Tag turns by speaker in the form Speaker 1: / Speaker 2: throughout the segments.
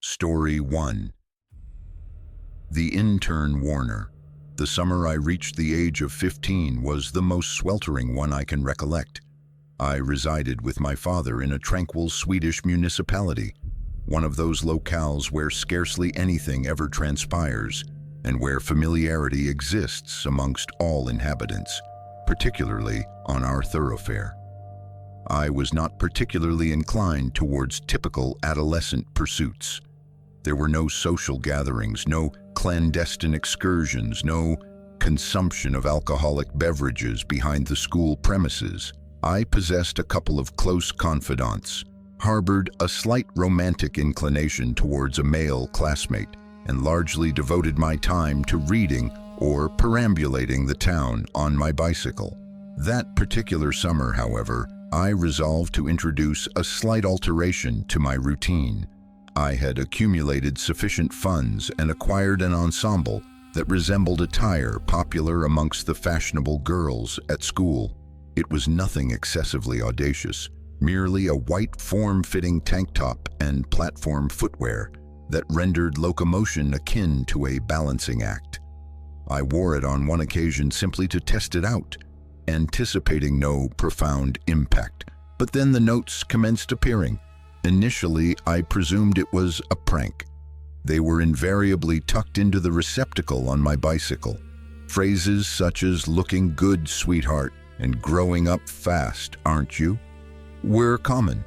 Speaker 1: Story 1. The Intern Warner. The summer I reached the age of 15 was the most sweltering one I can recollect. I resided with my father in a tranquil Swedish municipality, one of those locales where scarcely anything ever transpires and where familiarity exists amongst all inhabitants, particularly on our thoroughfare. I was not particularly inclined towards typical adolescent pursuits. There were no social gatherings, no clandestine excursions, no consumption of alcoholic beverages behind the school premises. I possessed a couple of close confidants, harbored a slight romantic inclination towards a male classmate, and largely devoted my time to reading or perambulating the town on my bicycle. That particular summer, however, I resolved to introduce a slight alteration to my routine. I had accumulated sufficient funds and acquired an ensemble that resembled attire popular amongst the fashionable girls at school. It was nothing excessively audacious, merely a white form-fitting tank top and platform footwear that rendered locomotion akin to a balancing act. I wore it on one occasion simply to test it out, anticipating no profound impact. But then the notes commenced appearing. Initially, I presumed it was a prank. They were invariably tucked into the receptacle on my bicycle. Phrases such as "looking good, sweetheart," and "growing up fast, aren't you?" were common.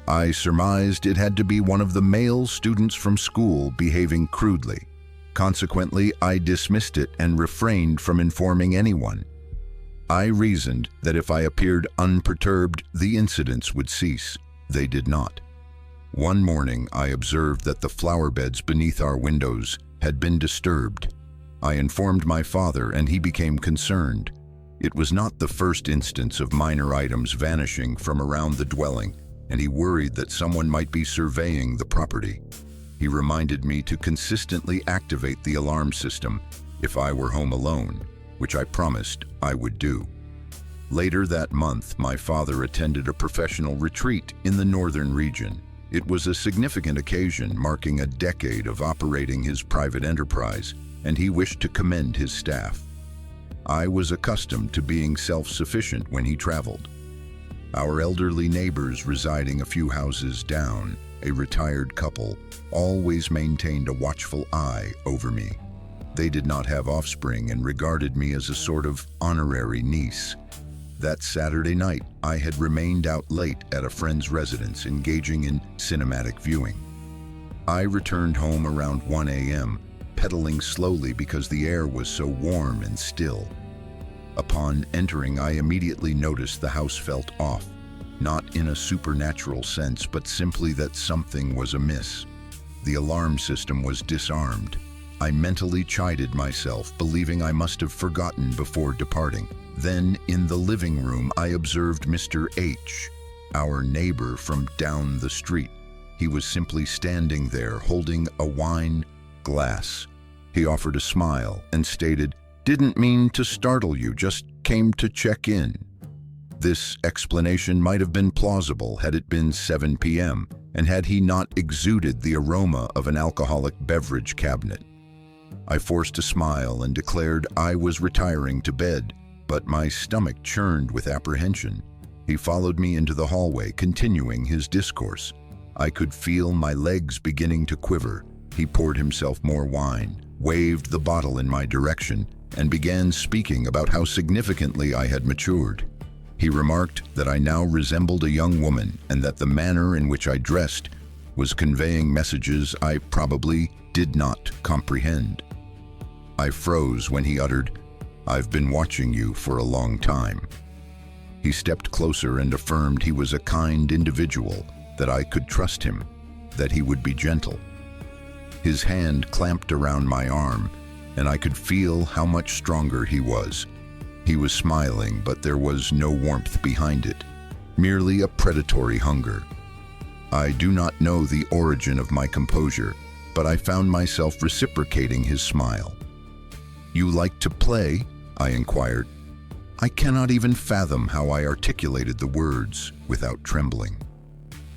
Speaker 1: I surmised it had to be one of the male students from school behaving crudely. Consequently, I dismissed it and refrained from informing anyone. I reasoned that if I appeared unperturbed, the incidents would cease. They did not. One morning, I observed that the flower beds beneath our windows had been disturbed. I informed my father, and he became concerned. It was not the first instance of minor items vanishing from around the dwelling, and he worried that someone might be surveying the property. He reminded me to consistently activate the alarm system if I were home alone, which I promised I would do. Later that month, my father attended a professional retreat in the northern region. It was a significant occasion marking a decade of operating his private enterprise, and he wished to commend his staff. I was accustomed to being self-sufficient when he traveled. Our elderly neighbors residing a few houses down, a retired couple, always maintained a watchful eye over me. They did not have offspring and regarded me as a sort of honorary niece. That Saturday night, I had remained out late at a friend's residence engaging in cinematic viewing. I returned home around 1 a.m., pedaling slowly because the air was so warm and still. Upon entering, I immediately noticed the house felt off, not in a supernatural sense, but simply that something was amiss. The alarm system was disarmed. I mentally chided myself, believing I must have forgotten before departing. Then, in the living room, I observed Mr. H., our neighbor from down the street. He was simply standing there, holding a wine glass. He offered a smile and stated, "Didn't mean to startle you, just came to check in." This explanation might have been plausible had it been 7 p.m., and had he not exuded the aroma of an alcoholic beverage cabinet. I forced a smile and declared I was retiring to bed, but my stomach churned with apprehension. He followed me into the hallway, continuing his discourse. I could feel my legs beginning to quiver. He poured himself more wine, waved the bottle in my direction, and began speaking about how significantly I had matured. He remarked that I now resembled a young woman and that the manner in which I dressed was conveying messages I probably did not comprehend. I froze when he uttered, "I've been watching you for a long time." He stepped closer and affirmed he was a kind individual, that I could trust him, that he would be gentle. His hand clamped around my arm, and I could feel how much stronger he was. He was smiling, but there was no warmth behind it, merely a predatory hunger. I do not know the origin of my composure, but I found myself reciprocating his smile. "You like to play?" I inquired. I cannot even fathom how I articulated the words without trembling.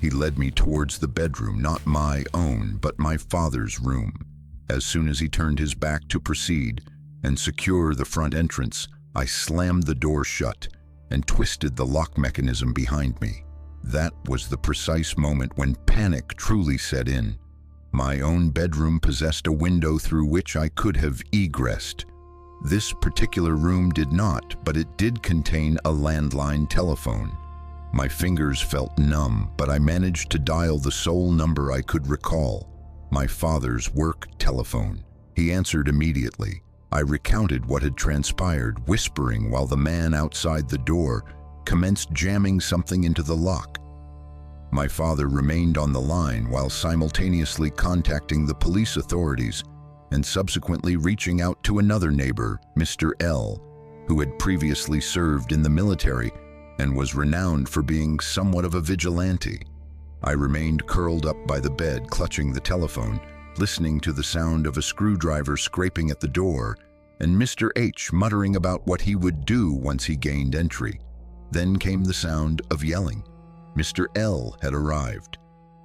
Speaker 1: He led me towards the bedroom, not my own, but my father's room. As soon as he turned his back to proceed and secure the front entrance, I slammed the door shut and twisted the lock mechanism behind me. That was the precise moment when panic truly set in. My own bedroom possessed a window through which I could have egressed. This particular room did not, but it did contain a landline telephone. My fingers felt numb, but I managed to dial the sole number I could recall, my father's work telephone. He answered immediately. I recounted what had transpired, whispering while the man outside the door commenced jamming something into the lock. My father remained on the line while simultaneously contacting the police authorities and subsequently reaching out to another neighbor, Mr. L, who had previously served in the military and was renowned for being somewhat of a vigilante. I remained curled up by the bed, clutching the telephone, listening to the sound of a screwdriver scraping at the door and Mr. H muttering about what he would do once he gained entry. Then came the sound of yelling. Mr. L had arrived.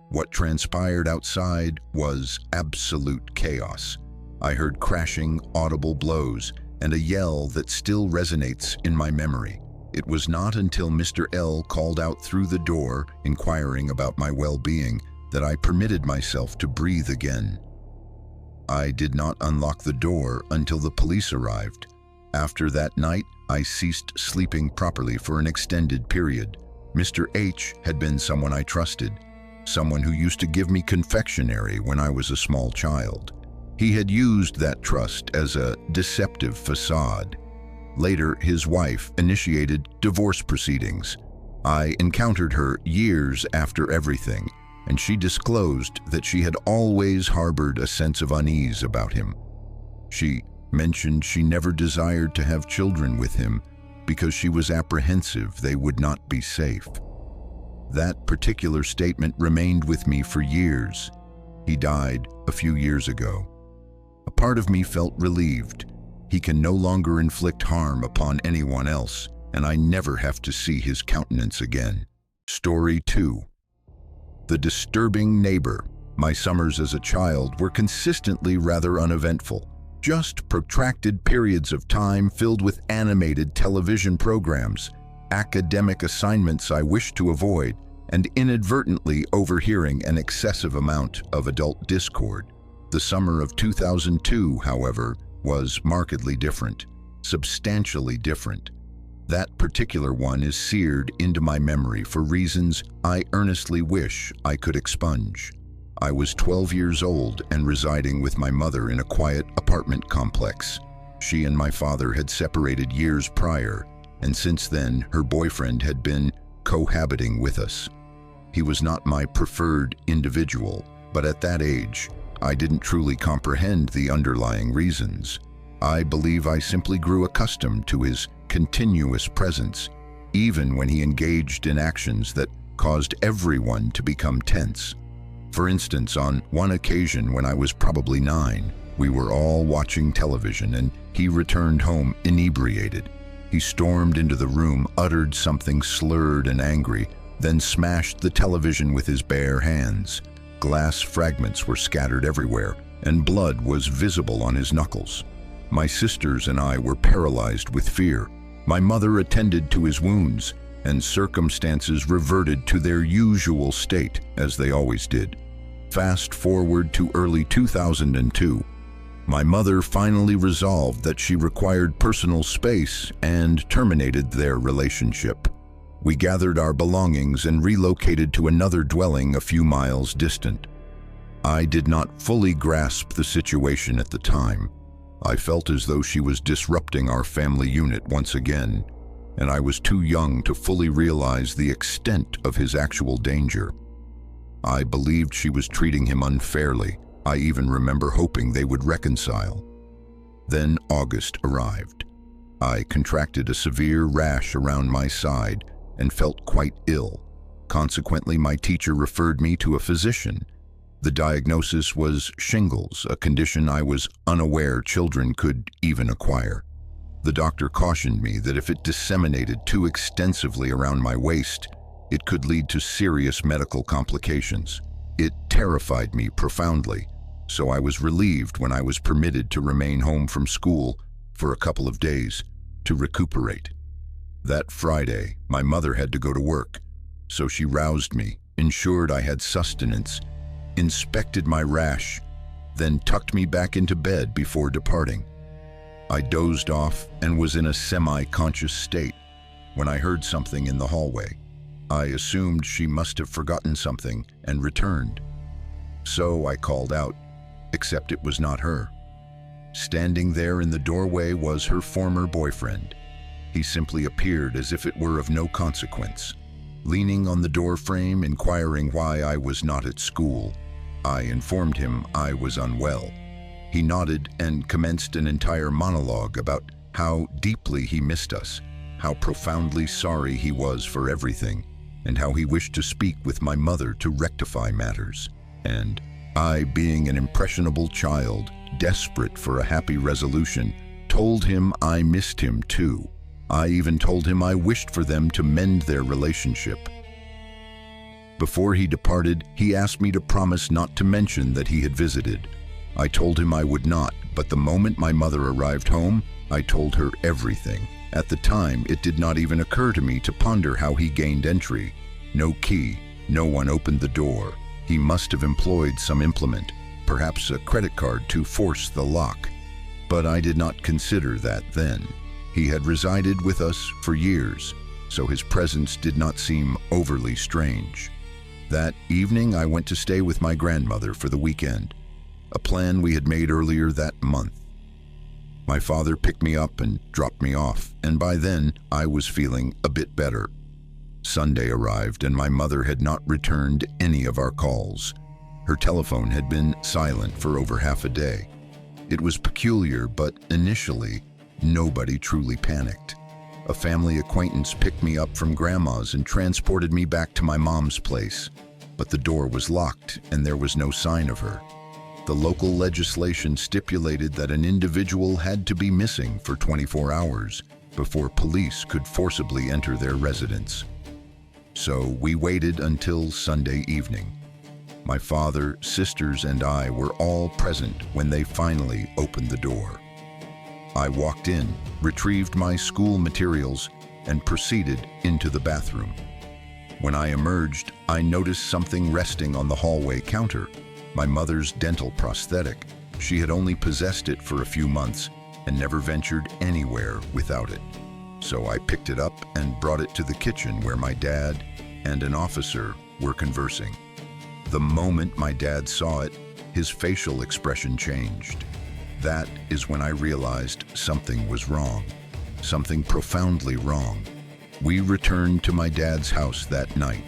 Speaker 1: What transpired outside was absolute chaos. I heard crashing, audible blows and a yell that still resonates in my memory. It was not until Mr. L called out through the door, inquiring about my well-being, that I permitted myself to breathe again. I did not unlock the door until the police arrived. After that night, I ceased sleeping properly for an extended period. Mr. H had been someone I trusted, someone who used to give me confectionery when I was a small child. He had used that trust as a deceptive facade. Later, his wife initiated divorce proceedings. I encountered her years after everything, and she disclosed that she had always harbored a sense of unease about him. She mentioned she never desired to have children with him because she was apprehensive they would not be safe. That particular statement remained with me for years. He died a few years ago. A part of me felt relieved. He can no longer inflict harm upon anyone else, and I never have to see his countenance again. Story 2. The disturbing neighbor. My summers as a child were consistently rather uneventful. Just protracted periods of time filled with animated television programs, academic assignments I wished to avoid, and inadvertently overhearing an excessive amount of adult discord. The summer of 2002, however, was markedly different, substantially different. That particular one is seared into my memory for reasons I earnestly wish I could expunge. I was 12 years old and residing with my mother in a quiet apartment complex. She and my father had separated years prior, and since then her boyfriend had been cohabiting with us. He was not my preferred individual, but at that age, I didn't truly comprehend the underlying reasons. I believe I simply grew accustomed to his continuous presence, even when he engaged in actions that caused everyone to become tense. For instance, on one occasion when I was probably 9, we were all watching television and he returned home inebriated. He stormed into the room, uttered something slurred and angry, then smashed the television with his bare hands. Glass fragments were scattered everywhere, and blood was visible on his knuckles. My sisters and I were paralyzed with fear. My mother attended to his wounds, and circumstances reverted to their usual state, as they always did. Fast forward to early 2002. My mother finally resolved that she required personal space and terminated their relationship. We gathered our belongings and relocated to another dwelling a few miles distant. I did not fully grasp the situation at the time. I felt as though she was disrupting our family unit once again, and I was too young to fully realize the extent of his actual danger. I believed she was treating him unfairly. I even remember hoping they would reconcile. Then August arrived. I contracted a severe rash around my side and felt quite ill. Consequently, my teacher referred me to a physician. The diagnosis was shingles, a condition I was unaware children could even acquire. The doctor cautioned me that if it disseminated too extensively around my waist, it could lead to serious medical complications. It terrified me profoundly, so I was relieved when I was permitted to remain home from school for a couple of days to recuperate. That Friday, my mother had to go to work, so she roused me, ensured I had sustenance, inspected my rash, then tucked me back into bed before departing. I dozed off and was in a semi-conscious state when I heard something in the hallway. I assumed she must have forgotten something and returned. So I called out, except it was not her. Standing there in the doorway was her former boyfriend. He simply appeared as if it were of no consequence. Leaning on the door frame, inquiring why I was not at school, I informed him I was unwell. He nodded and commenced an entire monologue about how deeply he missed us, how profoundly sorry he was for everything, and how he wished to speak with my mother to rectify matters. And I, being an impressionable child, desperate for a happy resolution, told him I missed him too. I even told him I wished for them to mend their relationship. Before he departed, he asked me to promise not to mention that he had visited. I told him I would not, but the moment my mother arrived home, I told her everything. At the time, it did not even occur to me to ponder how he gained entry. No key, no one opened the door. He must have employed some implement, perhaps a credit card, to force the lock. But I did not consider that then. He had resided with us for years, so his presence did not seem overly strange. That evening, I went to stay with my grandmother for the weekend, a plan we had made earlier that month. My father picked me up and dropped me off, and by then, I was feeling a bit better. Sunday arrived, and my mother had not returned any of our calls. Her telephone had been silent for over half a day. It was peculiar, but initially, nobody truly panicked. A family acquaintance picked me up from Grandma's and transported me back to my mom's place, but the door was locked and there was no sign of her. The local legislation stipulated that an individual had to be missing for 24 hours before police could forcibly enter their residence. So we waited until Sunday evening. My father, sisters, and I were all present when they finally opened the door. I walked in, retrieved my school materials, and proceeded into the bathroom. When I emerged, I noticed something resting on the hallway counter, my mother's dental prosthetic. She had only possessed it for a few months and never ventured anywhere without it. So I picked it up and brought it to the kitchen where my dad and an officer were conversing. The moment my dad saw it, his facial expression changed. That is when I realized something was wrong, something profoundly wrong. We returned to my dad's house that night.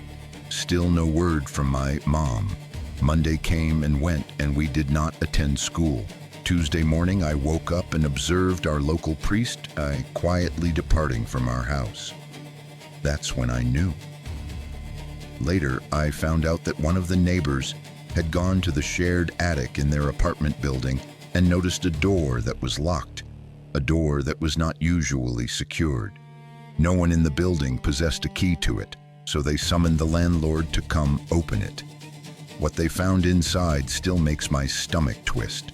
Speaker 1: Still no word from my mom. Monday came and went, and we did not attend school. Tuesday morning, I woke up and observed our local priest quietly departing from our house. That's when I knew. Later, I found out that one of the neighbors had gone to the shared attic in their apartment building and noticed a door that was locked, a door that was not usually secured. No one in the building possessed a key to it, so they summoned the landlord to come open it. What they found inside still makes my stomach twist.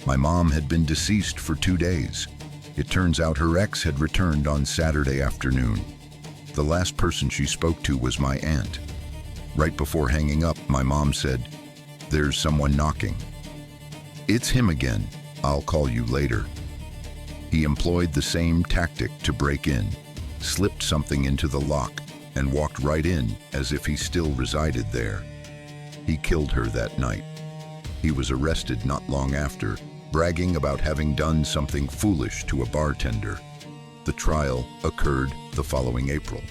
Speaker 1: My mom had been deceased for 2 days. It turns out her ex had returned on Saturday afternoon. The last person she spoke to was my aunt. Right before hanging up, my mom said, "There's someone knocking." "It's him again. I'll call you later." He employed the same tactic to break in, slipped something into the lock, and walked right in as if he still resided there. He killed her that night. He was arrested not long after, bragging about having done something foolish to a bartender. The trial occurred the following April.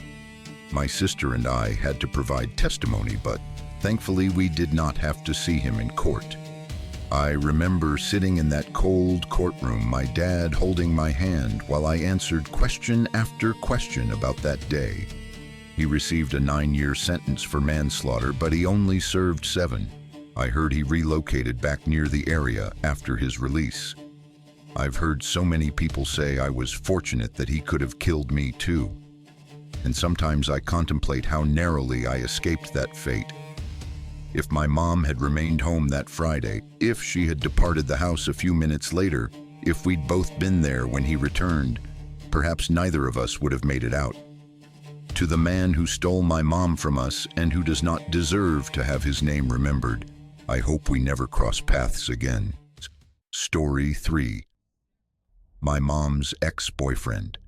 Speaker 1: My sister and I had to provide testimony, but thankfully we did not have to see him in court. I remember sitting in that cold courtroom, my dad holding my hand while I answered question after question about that day. He received a 9-year sentence for manslaughter, but he only served 7. I heard he relocated back near the area after his release. I've heard so many people say I was fortunate that he could have killed me too. And sometimes I contemplate how narrowly I escaped that fate. If my mom had remained home that Friday, if she had departed the house a few minutes later, if we'd both been there when he returned, perhaps neither of us would have made it out. To the man who stole my mom from us and who does not deserve to have his name remembered, I hope we never cross paths again. Story 3. My mom's ex-boyfriend.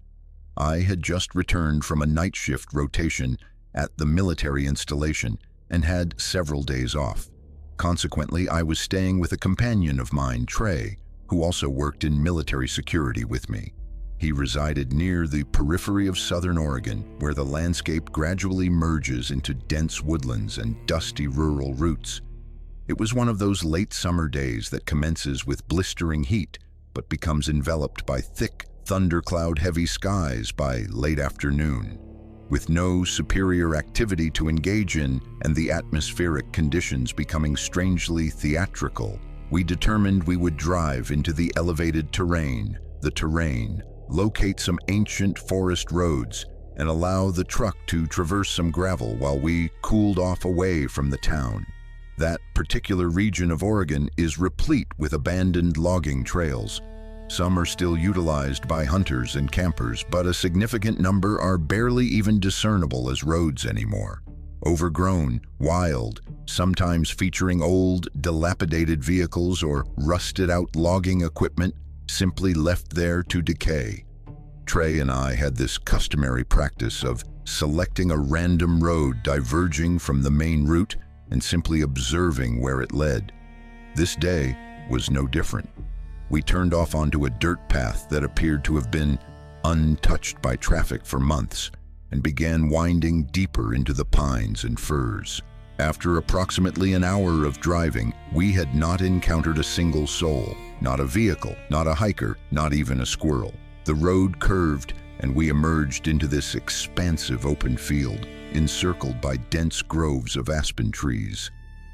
Speaker 1: I had just returned from a night shift rotation at the military installation and had several days off. Consequently, I was staying with a companion of mine, Trey, who also worked in military security with me. He resided near the periphery of southern Oregon, where the landscape gradually merges into dense woodlands and dusty rural routes. It was one of those late summer days that commences with blistering heat, but becomes enveloped by thick, thundercloud-heavy skies by late afternoon. With no superior activity to engage in and the atmospheric conditions becoming strangely theatrical, we determined we would drive into the elevated terrain, locate some ancient forest roads, and allow the truck to traverse some gravel while we cooled off away from the town. That particular region of Oregon is replete with abandoned logging trails. Some are still utilized by hunters and campers, but a significant number are barely even discernible as roads anymore. Overgrown, wild, sometimes featuring old, dilapidated vehicles or rusted-out logging equipment simply left there to decay. Trey and I had this customary practice of selecting a random road diverging from the main route and simply observing where it led. This day was no different. We turned off onto a dirt path that appeared to have been untouched by traffic for months and began winding deeper into the pines and firs. After approximately an hour of driving, we had not encountered a single soul, not a vehicle, not a hiker, not even a squirrel. The road curved and we emerged into this expansive open field, encircled by dense groves of aspen trees.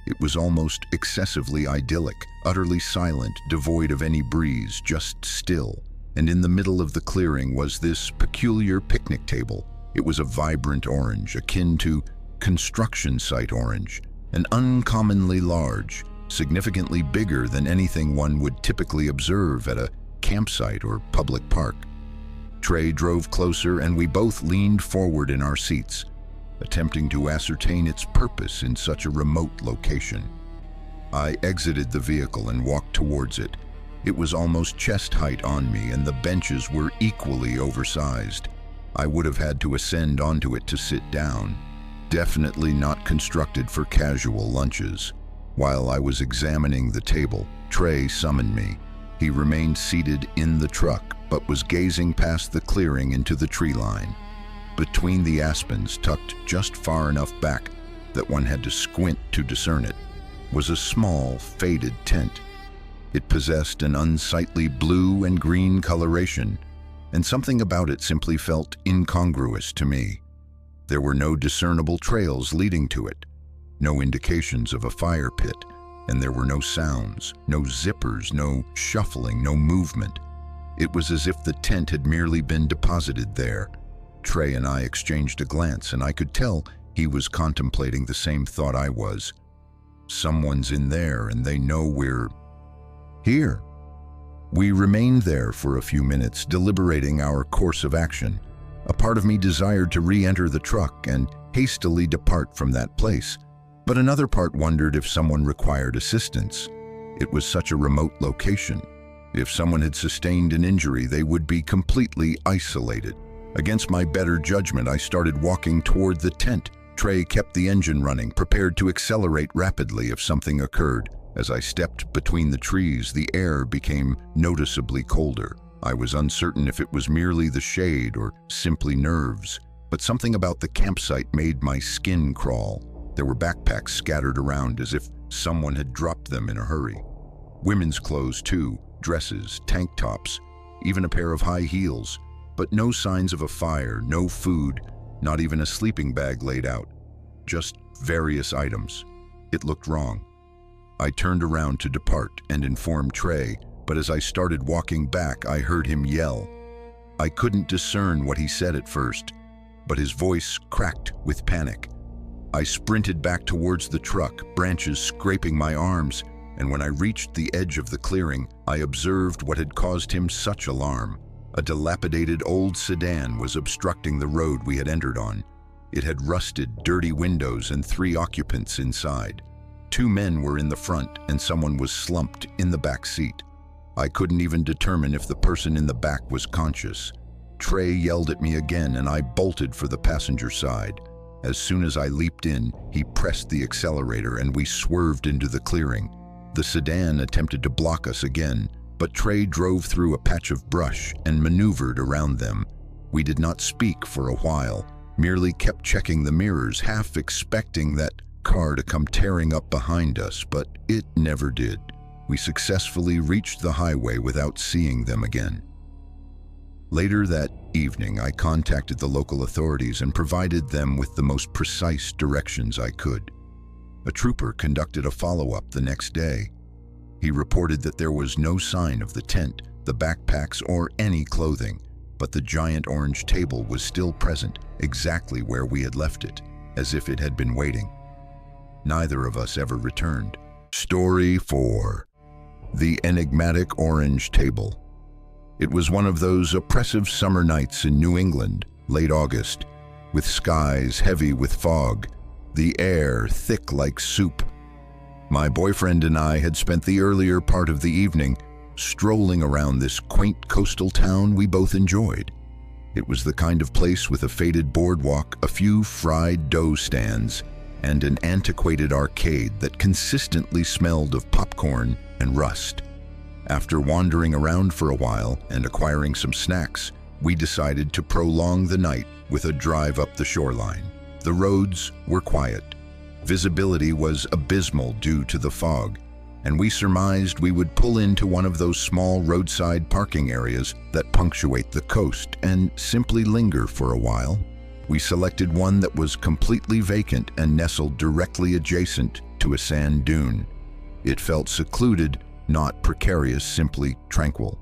Speaker 1: It was almost excessively idyllic, utterly silent, devoid of any breeze, just still. And in the middle of the clearing was this peculiar picnic table. It was a vibrant orange, akin to construction site orange, and uncommonly large, significantly bigger than anything one would typically observe at a campsite or public park. Trey drove closer and we both leaned forward in our seats, attempting to ascertain its purpose in such a remote location. I exited the vehicle and walked towards it. It was almost chest height on me and the benches were equally oversized. I would have had to ascend onto it to sit down. Definitely not constructed for casual lunches. While I was examining the table, Trey summoned me. He remained seated in the truck, but was gazing past the clearing into the tree line. Between the aspens, tucked just far enough back that one had to squint to discern it, was a small, faded tent. It possessed an unsightly blue and green coloration, and something about it simply felt incongruous to me. There were no discernible trails leading to it, no indications of a fire pit, and there were no sounds, no zippers, no shuffling, no movement. It was as if the tent had merely been deposited there. Trey and I exchanged a glance, and I could tell he was contemplating the same thought I was. Someone's in there, and they know we're here. We remained there for a few minutes, deliberating our course of action. A part of me desired to re-enter the truck and hastily depart from that place, but another part wondered if someone required assistance. It was such a remote location. If someone had sustained an injury, they would be completely isolated. Against my better judgment, I started walking toward the tent. Trey kept the engine running, prepared to accelerate rapidly if something occurred. As I stepped between the trees, the air became noticeably colder. I was uncertain if it was merely the shade or simply nerves, but something about the campsite made my skin crawl. There were backpacks scattered around as if someone had dropped them in a hurry. Women's clothes too, dresses, tank tops, even a pair of high heels. But no signs of a fire, no food, not even a sleeping bag laid out. Just various items. It looked wrong. I turned around to depart and informed Trey but as I started walking back, I heard him yell. I couldn't discern what he said at first, but his voice cracked with panic. I sprinted back towards the truck, branches scraping my arms, and when I reached the edge of the clearing, I observed what had caused him such alarm. A dilapidated old sedan was obstructing the road we had entered on. It had rusted, dirty windows and 3 occupants inside. 2 men were in the front and someone was slumped in the back seat. I couldn't even determine if the person in the back was conscious. Trey yelled at me again and I bolted for the passenger side. As soon as I leaped in, he pressed the accelerator and we swerved into the clearing. The sedan attempted to block us again, but Trey drove through a patch of brush and maneuvered around them. We did not speak for a while, merely kept checking the mirrors, half expecting that car to come tearing up behind us, but it never did. We successfully reached the highway without seeing them again. Later that evening, I contacted the local authorities and provided them with the most precise directions I could. A trooper conducted a follow-up the next day. He reported that there was no sign of the tent, the backpacks, or any clothing, but the giant orange table was still present, exactly where we had left it, as if it had been waiting. Neither of us ever returned. Story 4. The enigmatic orange table. It was one of those oppressive summer nights in New England, late August, with skies heavy with fog, the air thick like soup. My boyfriend and I had spent the earlier part of the evening strolling around this quaint coastal town we both enjoyed. It was the kind of place with a faded boardwalk, a few fried dough stands, and an antiquated arcade that consistently smelled of popcorn and rust. After wandering around for a while and acquiring some snacks, we decided to prolong the night with a drive up the shoreline. The roads were quiet. Visibility was abysmal due to the fog, and we surmised we would pull into one of those small roadside parking areas that punctuate the coast and simply linger for a while. We selected one that was completely vacant and nestled directly adjacent to a sand dune. It felt secluded, not precarious, simply tranquil.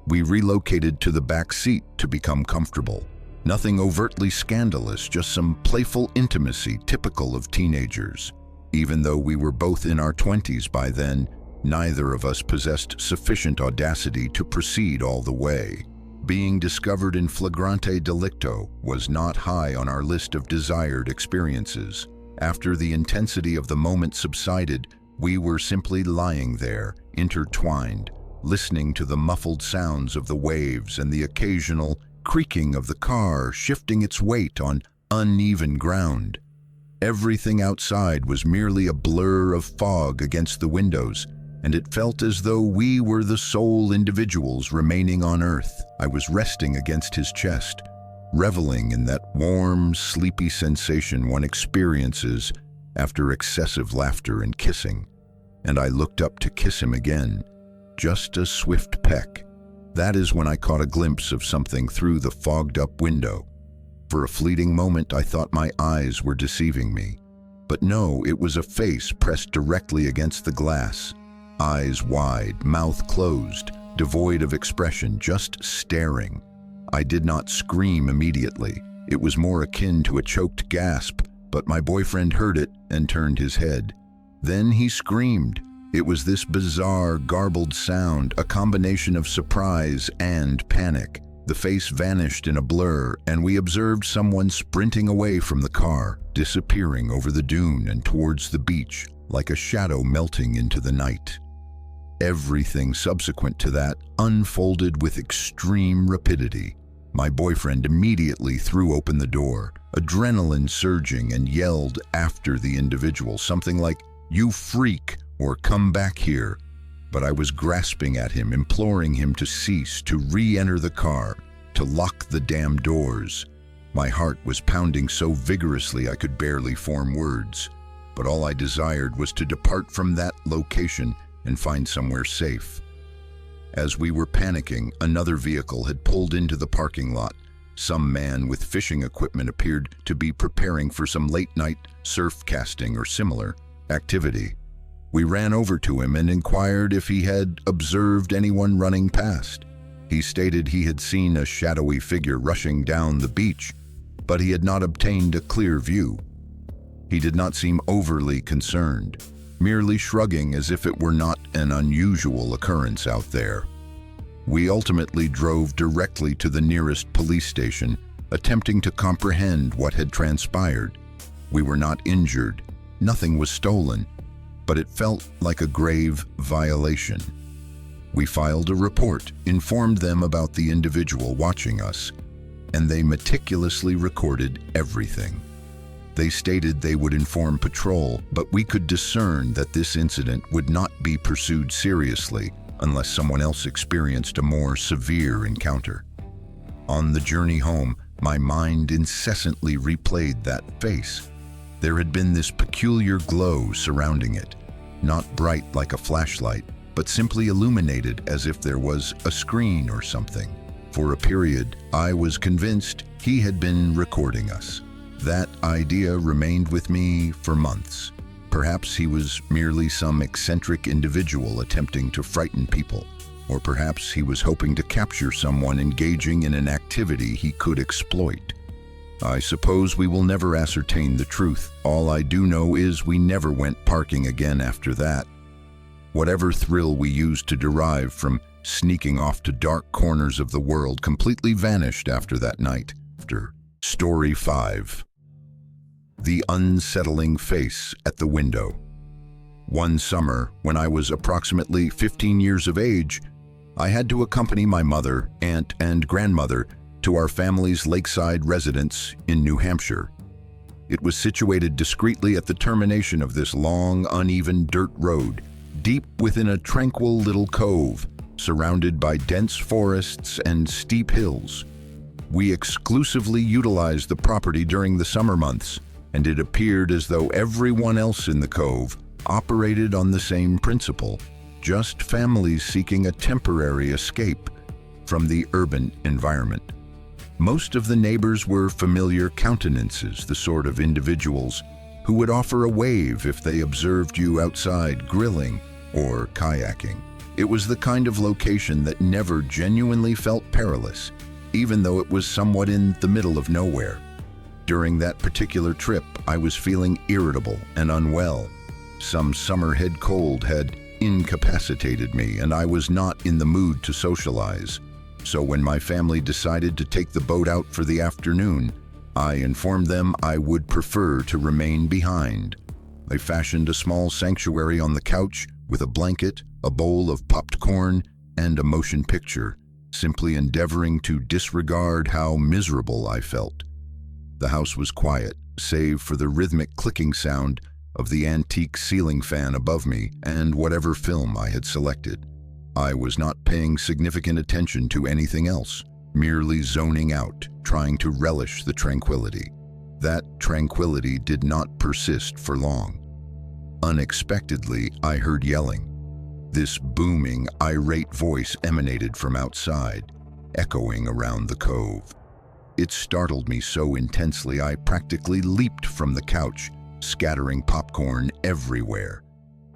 Speaker 1: We relocated to the back seat to become comfortable. Nothing overtly scandalous, just some playful intimacy typical of teenagers. Even though we were both in our 20s by then, neither of us possessed sufficient audacity to proceed all the way. Being discovered in flagrante delicto was not high on our list of desired experiences. After the intensity of the moment subsided, we were simply lying there, intertwined, listening to the muffled sounds of the waves and the occasional creaking of the car shifting its weight on uneven ground. Everything outside was merely a blur of fog against the windows, and it felt as though we were the sole individuals remaining on Earth. I was resting against his chest, reveling in that warm, sleepy sensation one experiences after excessive laughter and kissing, and I looked up to kiss him again, just a swift peck. That is when I caught a glimpse of something through the fogged-up window. For a fleeting moment, I thought my eyes were deceiving me. But no, it was a face pressed directly against the glass. Eyes wide, mouth closed, devoid of expression, just staring. I did not scream immediately. It was more akin to a choked gasp, but my boyfriend heard it and turned his head. Then he screamed. It was this bizarre, garbled sound, a combination of surprise and panic. The face vanished in a blur, and we observed someone sprinting away from the car, disappearing over the dune and towards the beach, like a shadow melting into the night. Everything subsequent to that unfolded with extreme rapidity. My boyfriend immediately threw open the door, adrenaline surging, and yelled after the individual, something like, "You freak," or "Come back here." But I was grasping at him, imploring him to cease, to re-enter the car, to lock the damn doors. My heart was pounding so vigorously I could barely form words, but all I desired was to depart from that location and find somewhere safe. As we were panicking, another vehicle had pulled into the parking lot. Some man with fishing equipment appeared to be preparing for some late-night surf casting or similar activity. We ran over to him and inquired if he had observed anyone running past. He stated he had seen a shadowy figure rushing down the beach, but he had not obtained a clear view. He did not seem overly concerned, merely shrugging as if it were not an unusual occurrence out there. We ultimately drove directly to the nearest police station, attempting to comprehend what had transpired. We were not injured, nothing was stolen, but it felt like a grave violation. We filed a report, informed them about the individual watching us, and they meticulously recorded everything. They stated they would inform patrol, but we could discern that this incident would not be pursued seriously unless someone else experienced a more severe encounter. On the journey home, my mind incessantly replayed that face. There had been this peculiar glow surrounding it, not bright like a flashlight, but simply illuminated as if there was a screen or something. For a period, I was convinced he had been recording us. That idea remained with me for months. Perhaps he was merely some eccentric individual attempting to frighten people, or perhaps he was hoping to capture someone engaging in an activity he could exploit. I suppose we will never ascertain the truth. All I do know is we never went parking again after that. Whatever thrill we used to derive from sneaking off to dark corners of the world completely vanished after that night. Story 5. The unsettling face at the window. One summer, when I was approximately 15 years of age, I had to accompany my mother, aunt, and grandmother to our family's lakeside residence in New Hampshire. It was situated discreetly at the termination of this long, uneven dirt road, deep within a tranquil little cove, surrounded by dense forests and steep hills. We exclusively utilized the property during the summer months, and it appeared as though everyone else in the cove operated on the same principle, just families seeking a temporary escape from the urban environment. Most of the neighbors were familiar countenances, the sort of individuals who would offer a wave if they observed you outside grilling or kayaking. It was the kind of location that never genuinely felt perilous, even though it was somewhat in the middle of nowhere. During that particular trip, I was feeling irritable and unwell. Some summer head cold had incapacitated me, and I was not in the mood to socialize. So when my family decided to take the boat out for the afternoon, I informed them I would prefer to remain behind. I fashioned a small sanctuary on the couch with a blanket, a bowl of popped corn, and a motion picture, simply endeavoring to disregard how miserable I felt. The house was quiet, save for the rhythmic clicking sound of the antique ceiling fan above me and whatever film I had selected. I was not paying significant attention to anything else, merely zoning out, trying to relish the tranquility. That tranquility did not persist for long. Unexpectedly, I heard yelling. This booming, irate voice emanated from outside, echoing around the cove. It startled me so intensely I practically leaped from the couch, scattering popcorn everywhere.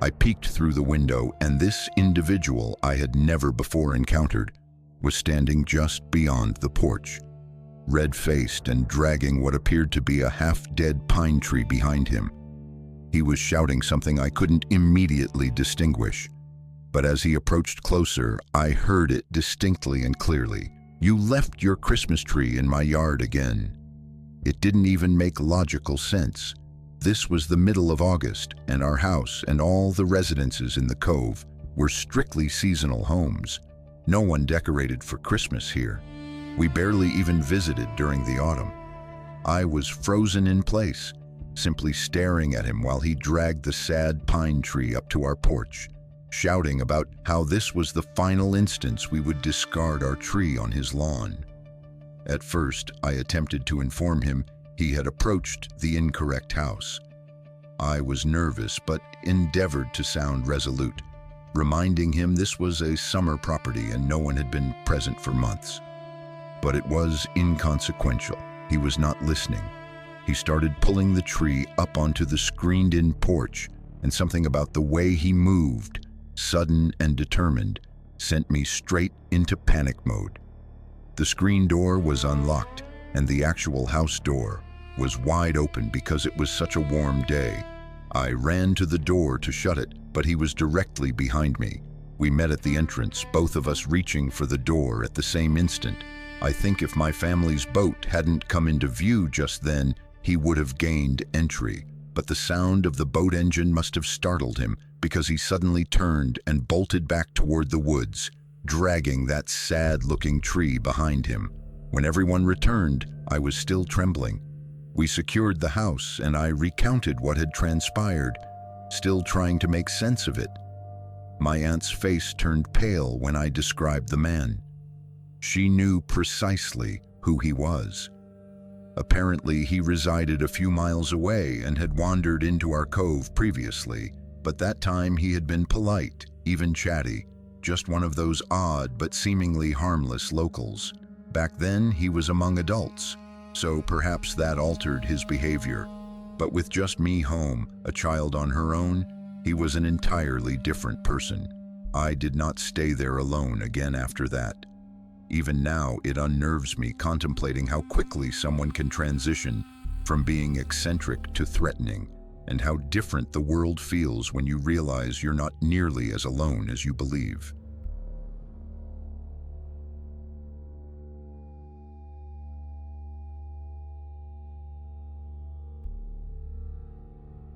Speaker 1: I peeked through the window, and this individual I had never before encountered was standing just beyond the porch, red-faced and dragging what appeared to be a half-dead pine tree behind him. He was shouting something I couldn't immediately distinguish, but as he approached closer, I heard it distinctly and clearly. "You left your Christmas tree in my yard again." It didn't even make logical sense. This was the middle of August, and our house and all the residences in the cove were strictly seasonal homes. No one decorated for Christmas here. We barely even visited during the autumn. I was frozen in place, simply staring at him while he dragged the sad pine tree up to our porch, shouting about how this was the final instance we would discard our tree on his lawn. At first, I attempted to inform him he had approached the incorrect house. I was nervous but endeavored to sound resolute, reminding him this was a summer property and no one had been present for months. But it was inconsequential. He was not listening. He started pulling the tree up onto the screened-in porch, and something about the way he moved, sudden and determined, sent me straight into panic mode. The screen door was unlocked, and the actual house door was wide open because it was such a warm day. I ran to the door to shut it, but he was directly behind me. We met at the entrance, both of us reaching for the door at the same instant. I think if my family's boat hadn't come into view just then, he would have gained entry. But the sound of the boat engine must have startled him, because he suddenly turned and bolted back toward the woods, dragging that sad-looking tree behind him. When everyone returned, I was still trembling. We secured the house, and I recounted what had transpired, still trying to make sense of it. My aunt's face turned pale when I described the man. She knew precisely who he was. Apparently, he resided a few miles away and had wandered into our cove previously, but that time he had been polite, even chatty, just one of those odd but seemingly harmless locals. Back then, he was among adults, so perhaps that altered his behavior. But with just me home, a child on her own, he was an entirely different person. I did not stay there alone again after that. Even now, it unnerves me contemplating how quickly someone can transition from being eccentric to threatening, and how different the world feels when you realize you're not nearly as alone as you believe.